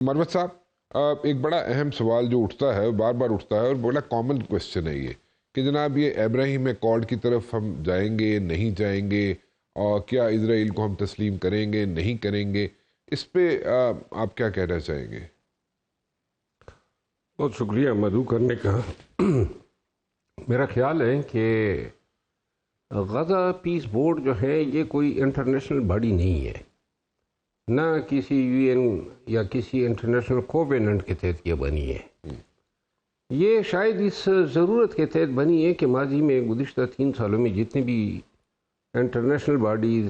مروت صاحب، ایک بڑا اہم سوال جو اٹھتا ہے، بار بار اٹھتا ہے اور بڑا کامن کوشچن ہے یہ کہ جناب یہ ابراہیم اکارڈ کی طرف ہم جائیں گے نہیں جائیں گے، اور کیا اسرائیل کو ہم تسلیم کریں گے نہیں کریں گے؟ اس پہ آپ کیا کہنا چاہیں گے؟ بہت شکریہ مدعو کرنے کا۔ میرا خیال ہے کہ غزہ پیس بورڈ جو ہے یہ کوئی انٹرنیشنل باڈی نہیں ہے، نہ کسی یو این یا کسی انٹرنیشنل کوویننٹ کے تحت یہ بنی ہے۔ یہ شاید اس ضرورت کے تحت بنی ہے کہ ماضی میں گزشتہ 3 سالوں میں جتنے بھی انٹرنیشنل باڈیز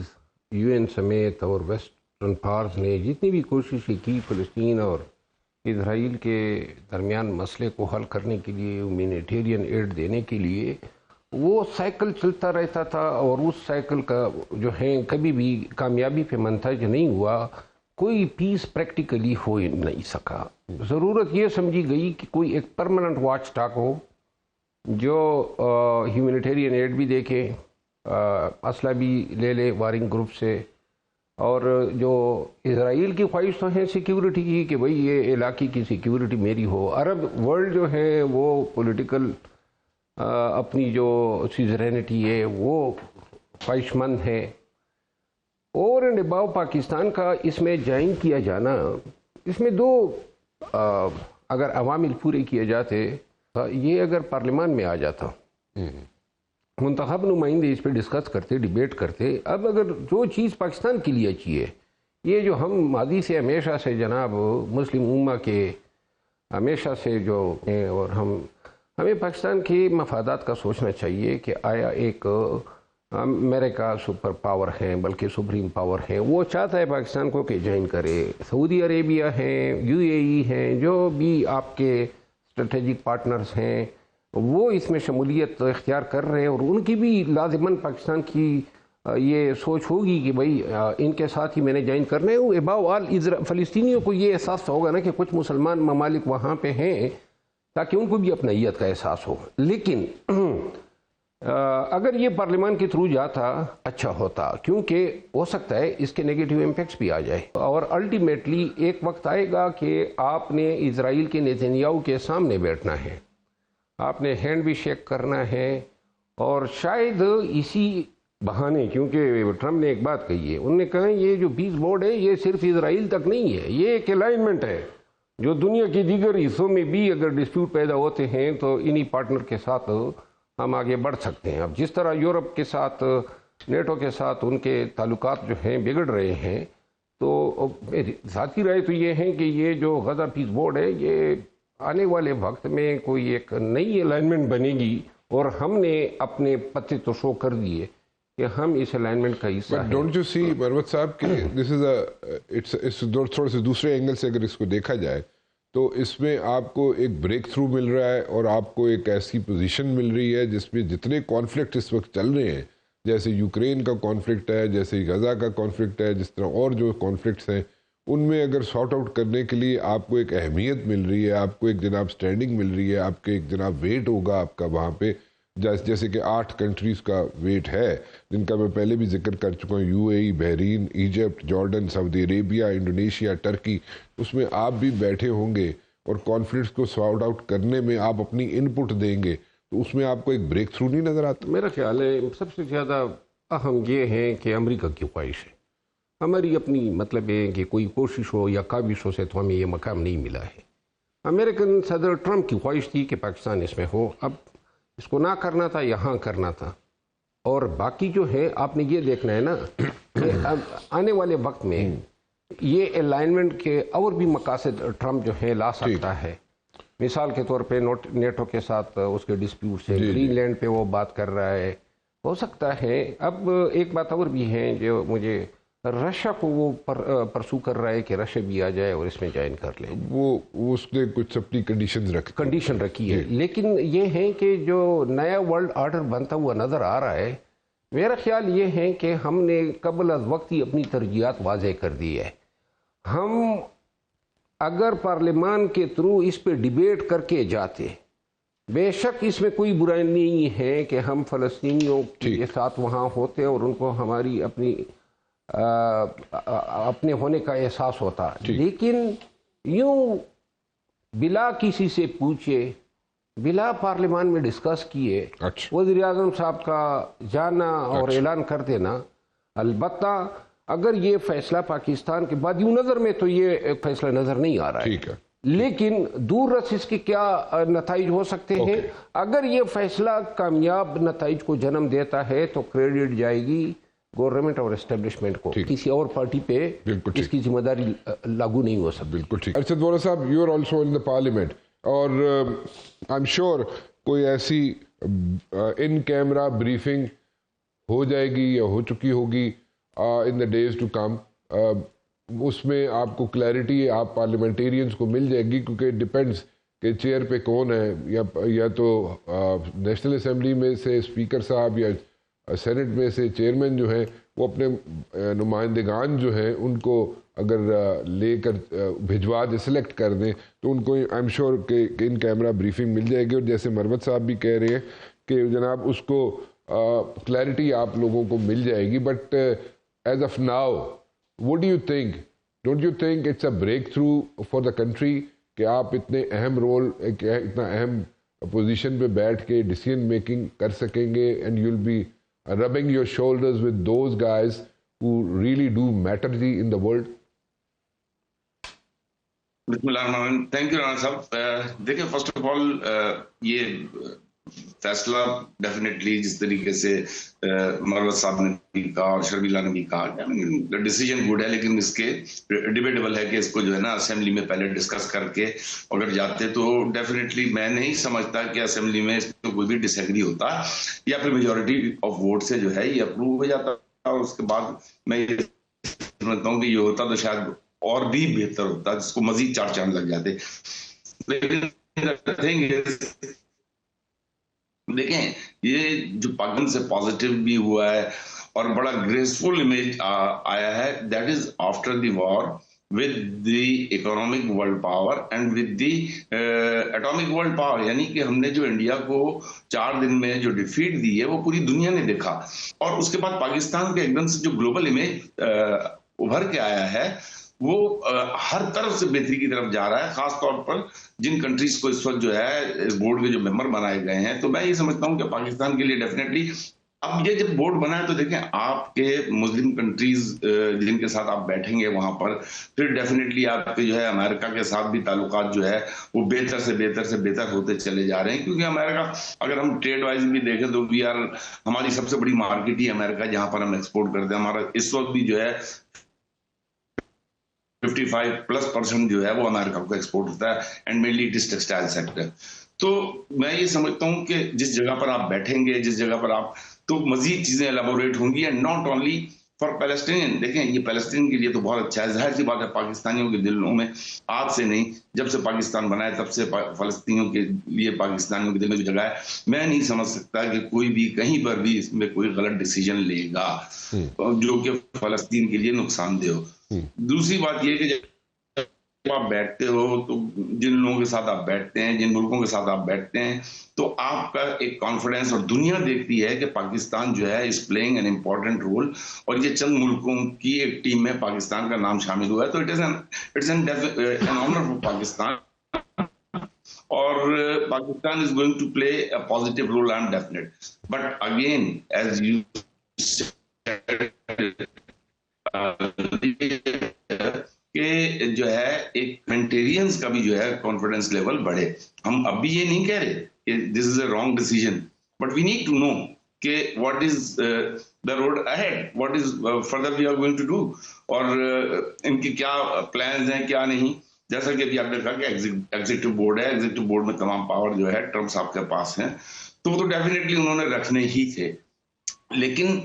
یو این سمیت اور ویسٹرن پاورز نے جتنی بھی کوششیں کی فلسطین اور اسرائیل کے درمیان مسئلے کو حل کرنے کے لیے، ہیومینیٹیرین ایڈ دینے کے لیے، وہ سائیکل چلتا رہتا تھا اور اس سائیکل کا جو ہے کبھی بھی کامیابی پہ منتج نہیں ہوا، کوئی پیس پریکٹیکلی ہو نہیں سکا۔ ضرورت یہ سمجھی گئی کہ کوئی ایک پرماننٹ واچ ٹاگ ہو جو ہیومینیٹیرین ایڈ بھی دیکھے، اسلحہ بھی لے لے وارنگ گروپ سے، اور جو اسرائیل کی خواہش تو ہے سیکیورٹی کی کہ بھئی یہ علاقے کی سیکیورٹی میری ہو۔ عرب ورلڈ جو ہے وہ پولیٹیکل اپنی جو سیزرینٹی ہے وہ خواہش مند ہے، اور ان اباؤ پاکستان کا اس میں جوائن کیا جانا، اس میں 2 اگر عوامل پورے کیے جاتے، یہ اگر پارلیمان میں آ جاتا، منتخب نمائندے اس پہ ڈسکس کرتے، ڈیبیٹ کرتے، اب اگر جو چیز پاکستان کے لیے اچھی ہے، یہ جو ہم ماضی سے ہمیشہ سے جناب مسلم امہ کے ہمیشہ سے جو ہیں، اور ہمیں پاکستان کے مفادات کا سوچنا چاہیے کہ آیا ایک امریکہ سپر پاور ہیں، بلکہ سپریم پاور ہیں، وہ چاہتا ہے پاکستان کو کہ جوائن کرے۔ سعودی عربیہ ہیں، یو اے ای ہیں، جو بھی آپ کے اسٹریٹجک پارٹنرز ہیں، وہ اس میں شمولیت اختیار کر رہے ہیں، اور ان کی بھی لازماً پاکستان کی یہ سوچ ہوگی کہ بھئی ان کے ساتھ ہی میں نے جوائن کرنا ہے۔ اباؤ آل فلسطینیوں کو یہ احساس ہوگا نا کہ کچھ مسلمان ممالک وہاں پہ ہیں، تاکہ ان کو بھی اپنائیت کا احساس ہو۔ لیکن اگر یہ پارلیمان کے تھرو جاتا اچھا ہوتا، کیونکہ ہو سکتا ہے اس کے نیگیٹو امپیکٹس بھی آ جائے، اور الٹیمیٹلی ایک وقت آئے گا کہ آپ نے اسرائیل کے نیتنیاہو کے سامنے بیٹھنا ہے، آپ نے ہینڈ بھی شیک کرنا ہے، اور شاید اسی بہانے، کیونکہ ٹرمپ نے ایک بات کہی ہے، انہوں نے کہا یہ جو پیس بورڈ ہے یہ صرف اسرائیل تک نہیں ہے، یہ ایک الائنمنٹ ہے جو دنیا کے دیگر حصوں میں بھی اگر ڈسپیوٹ پیدا ہوتے ہیں تو انہی پارٹنر کے ساتھ ہم آگے بڑھ سکتے ہیں۔ اب جس طرح یورپ کے ساتھ، نیٹو کے ساتھ ان کے تعلقات جو ہیں بگڑ رہے ہیں، تو میری ذاتی رائے تو یہ ہے کہ یہ جو غزہ پیس بورڈ ہے یہ آنے والے وقت میں کوئی ایک نئی الائنمنٹ بنے گی، اور ہم نے اپنے پتے تو شو کر دیے کہ ہم اس الائنمنٹ کا حصہ ہیں۔ ڈونٹ یو سی مروت صاحب کہ دس از تھوڑے سے دوسرے اینگل سے اگر اس کو دیکھا جائے تو اس میں آپ کو ایک بریک تھرو مل رہا ہے، اور آپ کو ایک ایسی پوزیشن مل رہی ہے جس میں جتنے کانفلکٹ اس وقت چل رہے ہیں، جیسے یوکرین کا کانفلکٹ ہے، جیسے غزہ کا کانفلکٹ ہے، جس طرح اور جو کانفلکٹس ہیں، ان میں اگر سارٹ آؤٹ کرنے کے لیے آپ کو ایک اہمیت مل رہی ہے، آپ کو ایک جناب سٹینڈنگ مل رہی ہے، آپ کے ایک جناب ویٹ ہوگا آپ کا وہاں پہ، جیسے کہ 8 کنٹریز کا ویٹ ہے، جن کا میں پہلے بھی ذکر کر چکا ہوں، U A E, Bahrain, Egypt, Jordan, سعودی عربیہ، انڈونیشیا، ٹرکی، اس میں آپ بھی بیٹھے ہوں گے، اور کانفلکٹس کو سارٹ آؤٹ کرنے میں آپ اپنی ان پٹ دیں گے، تو اس میں آپ کو ایک بریک تھرو نہیں نظر آتا؟ میرا خیال ہے سب سے زیادہ اہم یہ ہے کہ امریکہ کی خواہش ہے، ہماری اپنی مطلب ہے کہ کوئی کوشش ہو یا کاوشوں سے تو ہمیں یہ مقام نہیں ملا ہے۔ امریکن صدر ٹرمپ کی خواہش تھی کہ پاکستان اس میں ہو، اب اس کو نہ کرنا تھا، یہاں کرنا تھا، اور باقی جو ہے آپ نے یہ دیکھنا ہے نا کہ اب آنے والے وقت میں یہ الائنمنٹ کے اور بھی مقاصد ٹرمپ جو ہے لا سکتا ہے۔ مثال کے طور پہ نیٹو کے ساتھ اس کے ڈسپیوٹ سے، گرین لینڈ پہ وہ بات کر رہا ہے، ہو سکتا ہے۔ اب ایک بات اور بھی ہے جو مجھے، رشیا کو وہ پرسو کر رہا ہے کہ رشیا بھی آ جائے اور اس میں جوائن کر لے، وہ اس نے کچھ اپنی کنڈیشن رکھی ہے۔ لیکن یہ ہے کہ جو نیا ورلڈ آرڈر بنتا ہوا نظر آ رہا ہے، میرا خیال یہ ہے کہ ہم نے قبل از وقت ہی اپنی ترجیحات واضح کر دی ہے۔ ہم اگر پارلیمان کے تھرو اس پہ ڈیبیٹ کر کے جاتے، بے شک اس میں کوئی برائی نہیں ہے کہ ہم فلسطینیوں کے ساتھ وہاں ہوتے اور ان کو ہماری اپنے ہونے کا احساس ہوتا، لیکن یوں بلا کسی سے پوچھے، بلا پارلیمان میں ڈسکس کیے وزیر اعظم صاحب کا جانا اور اعلان کر دینا. البتہ اگر یہ فیصلہ پاکستان کے بعد یوں نظر میں تو یہ فیصلہ نظر نہیں آ رہا ہے، لیکن دور رس اس کے کیا نتائج ہو سکتے ہیں. اگر یہ فیصلہ کامیاب نتائج کو جنم دیتا ہے تو کریڈٹ جائے گی گورنمنٹ اور اسٹیبلشمنٹ کو، کسی اور پارٹی پہ اس کی ذمہ داری لاگو نہیں ہو سکتی. بالکل ٹھیک. ارشد وولہ صاحب، you are also in the parliament, اور آئی ایم شیور کوئی ایسی ان کیمرہ بریفنگ ہو جائے گی یا ہو چکی ہوگی ان دا ڈیز ٹو کم. اس میں آپ کو کلیئرٹی آپ پارلیمنٹیرینز کو مل جائے گی، کیونکہ ڈیپینڈس کہ چیئر پہ کون ہے، یا تو نیشنل اسمبلی میں سے اسپیکر صاحب یا سینٹ میں سے چیئرمین جو ہیں وہ اپنے نمائندگان جو ہیں ان کو اگر لے کر بھجوا دے، سلیکٹ کر دیں، تو ان کو آئی ایم شیور کہ ان کیمرہ بریفنگ مل جائے گی. اور جیسے مروت صاحب بھی کہہ رہے ہیں کہ جناب اس کو کلیئرٹی آپ لوگوں کو مل جائے گی. But as of now what do you think? Don't you think it's a breakthrough for the country کہ آپ اتنے اہم رول، اتنا اہم پوزیشن پہ بیٹھ کے ڈیسیژن میکنگ کر سکیں گے and you'll be rubbing your shoulders with those guys who really do matter in the world? بسم اللہ الرحمن الرحیم. تھینک یو رانا صاحب. دیکھیں فرسٹ آف آل یہ فیصلہ ڈیفینیٹلی جس طریقے سے مروت صاحب نے بھی کہا اور شرمیلہ نے بھی کہا، ڈیسیجن گڈ ہے، لیکن اس کے ڈیبیٹیبل ہے کہ اس کو جو ہے نا اسمبلی میں پہلے ڈسکس کر کے اگر جاتے تو ڈیفینیٹلی میں نہیں سمجھتا کہ اسمبلی میں اس کو کوئی بھی ڈس ایگری ہوتا، یا پھر میجورٹی آف ووٹ سے جو ہے یہ اپروو ہو جاتا. اور اس کے بعد میں یہ سمجھتا ہوں کہ یہ ہوتا تو شاید اور بھی بہتر ہوتا، جس کو مزید 4 چاند لگ جاتے. دیکھیں یہ جو پاکستان سے پازیٹیو بھی ہوا ہے اور بڑا گریسفل امیج آیا ہے، that is after the war with the economic world power and with the atomic world power. یعنی کہ ہم نے جو انڈیا کو 4 دن میں جو ڈیفیٹ دی ہے وہ پوری دنیا نے دیکھا، اور اس کے بعد پاکستان کے ایک دم سے جو گلوبل امیج ابھر کے آیا ہے وہ ہر طرف سے بہتری کی طرف جا رہا ہے. خاص طور پر جن کنٹریز کو اس وقت جو ہے اس بورڈ کے جو ممبر بنائے گئے ہیں، تو میں یہ سمجھتا ہوں کہ پاکستان کے لیے ڈیفینیٹلی اب یہ جب بورڈ بنا ہے تو دیکھیں آپ کے مسلم کنٹریز جن کے ساتھ آپ بیٹھیں گے وہاں پر، پھر ڈیفینیٹلی آپ کے جو ہے امریکہ کے ساتھ بھی تعلقات جو ہے وہ بہتر سے بہتر سے بہتر ہوتے چلے جا رہے ہیں. کیونکہ امریکہ اگر ہم ٹریڈ وائز بھی دیکھیں تو ہماری سب سے بڑی مارکیٹ ہی امریکہ، جہاں پر ہم ایکسپورٹ کرتے ہیں. ہمارا اس وقت بھی جو ہے 55% جو ہے وہ امریکہ کو ایکسپورٹ ہوتا ہے، and mainly it is textile sector. تو میں یہ سمجھتا ہوں کہ جس جگہ پر آپ بیٹھیں گے، جس جگہ پر آپ، تو مزید چیزیں الیبوریٹ ہوں گی، and not only for Palestinian. دیکھیں یہ پیلسٹین کے لیے تو بہت اچھا ہے، ظاہر سی بات ہے پاکستانیوں کے دلوں میں آج سے نہیں، جب سے پاکستان بنا ہے تب سے فلسطینیوں کے لیے پاکستانیوں کے دل میں جو جگہ ہے. میں نہیں سمجھ سکتا کہ کوئی بھی کہیں پر بھی اس میں کوئی غلط ڈیسیجن لے گا جو کہ فلسطین کے لیے نقصان دہ ہو. دوسری بات یہ کہ جب آپ بیٹھتے ہو تو جن لوگوں کے ساتھ آپ بیٹھتے ہیں، جن ملکوں کے ساتھ آپ بیٹھتے ہیں، تو آپ کا ایک کانفیڈنس، اور دنیا دیکھتی ہے کہ پاکستان جو ہے is playing an important role, اور یہ چند ملکوں کی ایک ٹیم میں پاکستان کا نام شامل ہوا ہے. تو it's an honour for Pakistan, اور Pakistan is going to play a positive role, I am definite. But again as you کہ جو ہے ایک ہیومینٹیرینز کا بھی جو ہے کانفیڈنس لیول بڑھے. ہم اب بھی یہ نہیں کہہ رہے کہ this is a wrong decision, but we need to know کہ what is the road ahead, what is further we are going to do, اور ان کی کیا پلانز ہیں کیا نہیں. جیسا کہ ابھی آپ نے کہا کہ ایگزیکٹو بورڈ ہے، ایگزیکٹو بورڈ میں تمام پاور جو ہے ٹرمپ صاحب کے پاس ہیں، تو ڈیفینیٹلی انہوں نے رکھنے ہی تھے. لیکن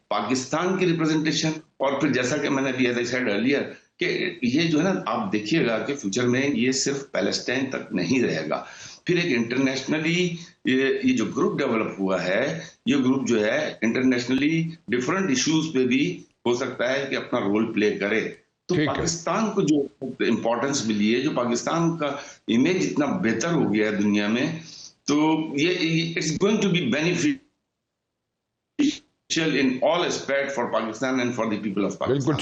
پاکستان کی ریپرزنٹیشن، اور پھر جیسا کہ میں نے ابھی ایز آئی سیڈ ارلیئر کہ یہ جو ہے نا آپ دیکھیے گا کہ فیوچر میں یہ صرف پیلسٹائن تک نہیں رہے گا، پھر ایک انٹرنیشنلی یہ جو گروپ ڈیولپ ہوا ہے، یہ گروپ جو ہے انٹرنیشنلی ڈفرنٹ ایشوز پہ بھی ہو سکتا ہے کہ اپنا رول پلے کرے. تو پاکستان کو جو امپورٹنس ملی ہے، جو پاکستان کا امیج اتنا بہتر ہو گیا ہے دنیا میں، تو یہ it's going to be beneficial in all aspect for Pakistan and for the people of Pakistan.